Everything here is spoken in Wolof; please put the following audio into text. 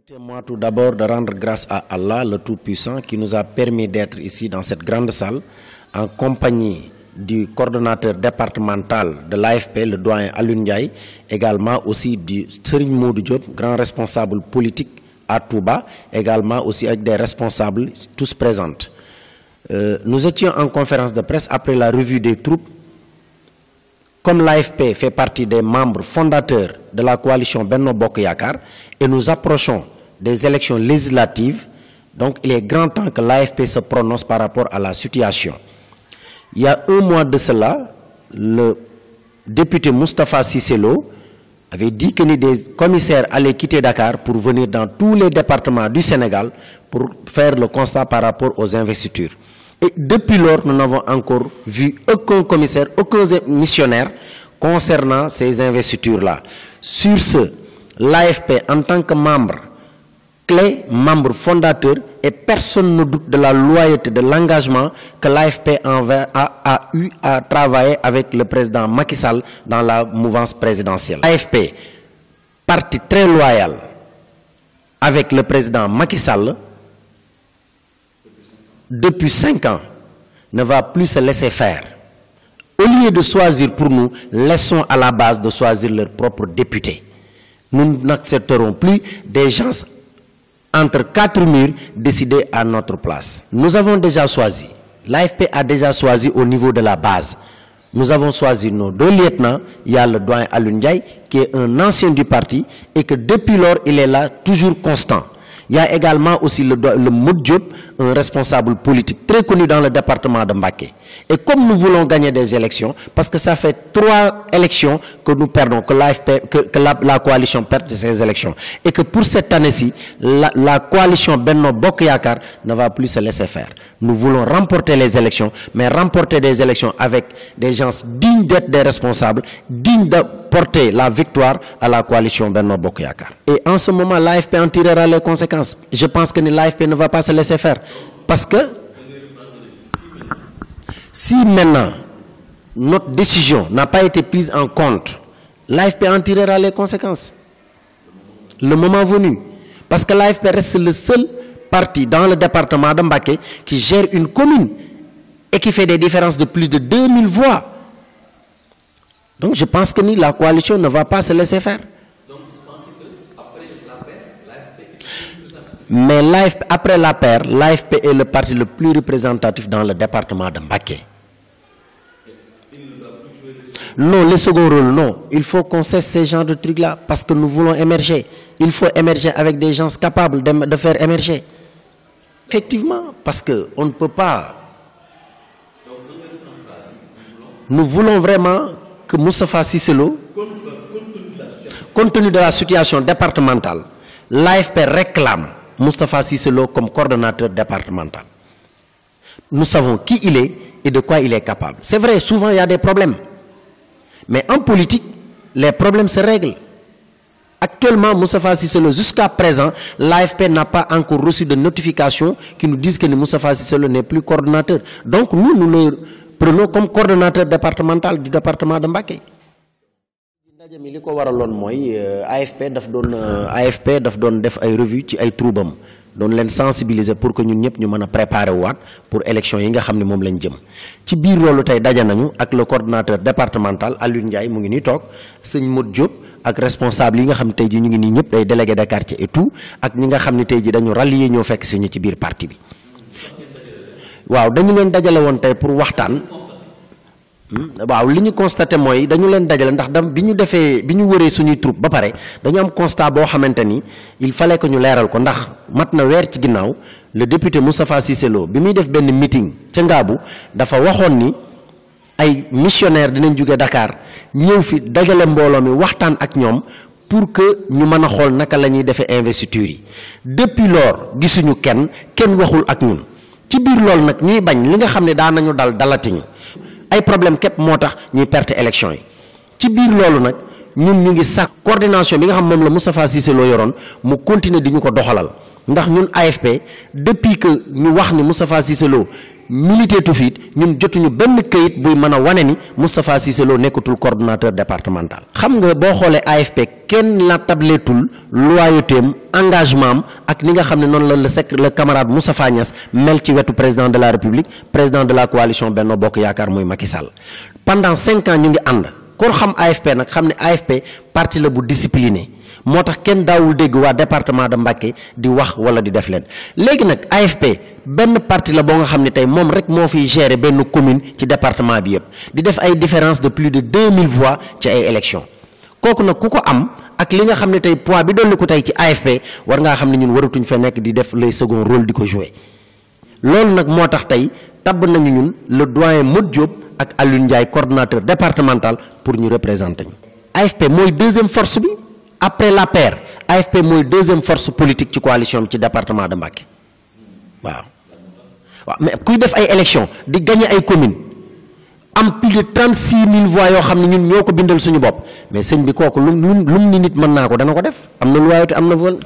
Permettez-moi tout d'abord de rendre grâce à Allah, le Tout-Puissant, qui nous a permis d'être ici dans cette grande salle en compagnie du coordonnateur départemental de l'AFP, le doyen Alioune Ndiaye, également aussi du Serigne Modou Diop, grand responsable politique à Touba, également aussi avec des responsables tous présents. Nous étions en conférence de presse après la revue des troupes. Comme l'AFP fait partie des membres fondateurs de la coalition Benno Bokk Yakaar et nous approchons des élections législatives, donc il est grand temps que l'AFP se prononce par rapport à la situation. Il y a un mois de cela, le député Moustapha Cissé Lo avait dit que des commissaires allaient quitter Dakar pour venir dans tous les départements du Sénégal pour faire le constat par rapport aux investitures. Et depuis lors, nous n'avons encore vu aucun commissaire, aucun missionnaire concernant ces investitures-là. Sur ce, l'AFP, en tant que membre clé, membre fondateur, et personne ne doute de la loyauté, de l'engagement que l'AFP a eu à travailler avec le président Macky Sall dans la mouvance présidentielle. L'AFP, parti très loyal avec le président Macky Sall, depuis 5 ans, ne va plus se laisser faire. Au lieu de choisir pour nous, laissons à la base de choisir leurs propres députés. Nous n'accepterons plus des gens entre 4 murs décidés à notre place. Nous avons déjà choisi. L'AFP a déjà choisi au niveau de la base. Nous avons choisi nos 2 lieutenants. Il y a le doyen Alioune Ndiaye, qui est un ancien du parti, et que depuis lors, il est là, toujours constant. Il y a également aussi le Modou Diop, un responsable politique très connu dans le département de Mbacké. Et comme nous voulons gagner des élections, parce que ça fait 3 élections que nous perdons, que la coalition perd ces élections, et que pour cette année-ci, la coalition Benno Bokk Yakaar ne va plus se laisser faire. Nous voulons remporter les élections, mais remporter des élections avec des gens dignes d'être des responsables, dignes de porter la victoire à la coalition Benno Bokk Yakaar. Et en ce moment, l'AFP en tirera les conséquences. Je pense que l'AFP ne va pas se laisser faire. Parce que si maintenant notre décision n'a pas été prise en compte, l'AFP en tirera les conséquences. Le moment venu. Parce que l'AFP reste le seul parti dans le département de Mbacké qui gère une commune et qui fait des différences de plus de 2000 voix. Donc je pense que la coalition ne va pas se laisser faire. Donc vous pensez qu'après l'AFP, mais après l'APR, l'AFP est le parti le plus représentatif dans le département de Mbacké. Non, le second rôle, non. Il faut qu'on cesse ces genres de trucs-là parce que nous voulons émerger. Il faut émerger avec des gens capables de faire émerger. Effectivement, parce qu'on ne peut pas. Nous voulons vraiment que Moustapha Cissé Lo, compte tenu de la situation départementale, l'AFP réclame Moustapha Cissé Lo comme coordonnateur départemental. Nous savons qui il est et de quoi il est capable. C'est vrai, souvent il y a des problèmes. Mais en politique, les problèmes se règlent. Actuellement, Moustapha Cissé Lo, jusqu'à présent, l'AFP n'a pas encore reçu de notification qui nous disent que Moustapha Cissé Lo n'est plus coordonnateur. Donc nous le prenons comme coordonnateur départemental du département de Mbacké. ndaje mi li ko waraloon mooy AFP daf doon def ay revue ci ay troubam doon leen sensibiliser pour que ñun ñëpp ñu mën a préparer waat pour élection yi nga xam ne moom lañ jëm ci biir loolu tey daje nañu ak le coordonnateur départemental Alioune Ndiaye mu ngi nii toog sëñ Modou Diop ak responsable yi nga xam ne tey ji ñu ngi nii ñëpp day délégué de quartier et tout ak ñi nga xam ne tey ji dañu rallier ñoo fekk si ñu ci biir parti bi waaw dañu leen dajale woon tey pour waxtaan. waaw li ñu constaté mooy dañu leen dajale ndax bi ñu wëree suñuy troupe ba pare dañu am constat boo xamante ni il fallait que ñu leeral ko ndax mat na weer ci ginnaaw le député Moustapha Cissé Lo bi muy def benn meeting ca Ngaabu dafa waxoon ni ay missionnaire dinañ jóge Dakar ñëw fi dajale mbooloo mi waxtaan ak ñoom pour que ñu mën a xool naka la ñuy defee investiture yi depuis lors gisuñu kenn waxul ak ñun ci biir loolu nag ñuy bañ li nga xam ne daan nañu dalatiñu ay problème képp moo tax ñuy perte élection yi ci biir loolu nag ñun ñu ngi sàkk coordination bi nga xam moom la Moustapha Cissé Lo yoroon mu continuer di ñu ko doxalal ndax ñun AFP depuis que ñu wax ni Moustapha Cissé Lo milité tu fi ñun jotuñu benn këyit buy mën a wane ni Moustapha Cissé Lo nekkatul coordonnateur départemental. xam nga boo xoolee AFP kenn la tabletul loyautéem engagement am ak ni nga xam ne noonu la le camarade Moustapha Niasse mel ci wetu président de la République président de la coalition Benno Bokk Yaakaar muy Macky Sall pendant 5 ans ñu ngi ànd kon xam AFP nag xam ne AFP parti la bu discipliné moo tax kenn daawul dégg waa département de Mbacké di wax wala di def leen léegi nag AFP benn parti la boo nga xam ne tey moom rek moo fiy gérer benn commune ci département bi yëpp di def ay différence de plus de 2000 voix ci ay élections kooku nag ku ko am ak li nga xam ne tey poids bi dolli ko tey ci AFP war ngaa xam ne ñun waratuñ fa nekk di def les second rôle di ko jouer loolu nag moo tax tey tabb nañu ñun le doyen Modou Diop ak Alioune Ndiaye coordonnateur départemental pour ñu représenter ñu. AFP mooy deuxième force bi après l'APR AFP mooy deuxième force politique ci coalition bi ci département de Mbacké waaw mais kuy def ay élections di gagner ay communes am plus de 36 000 voix yoo xam ne ñun ñoo ko bindal suñu bopp mais sëñ bi kooku lu ni nit mën naa ko dana ko def am na loyauté am na vol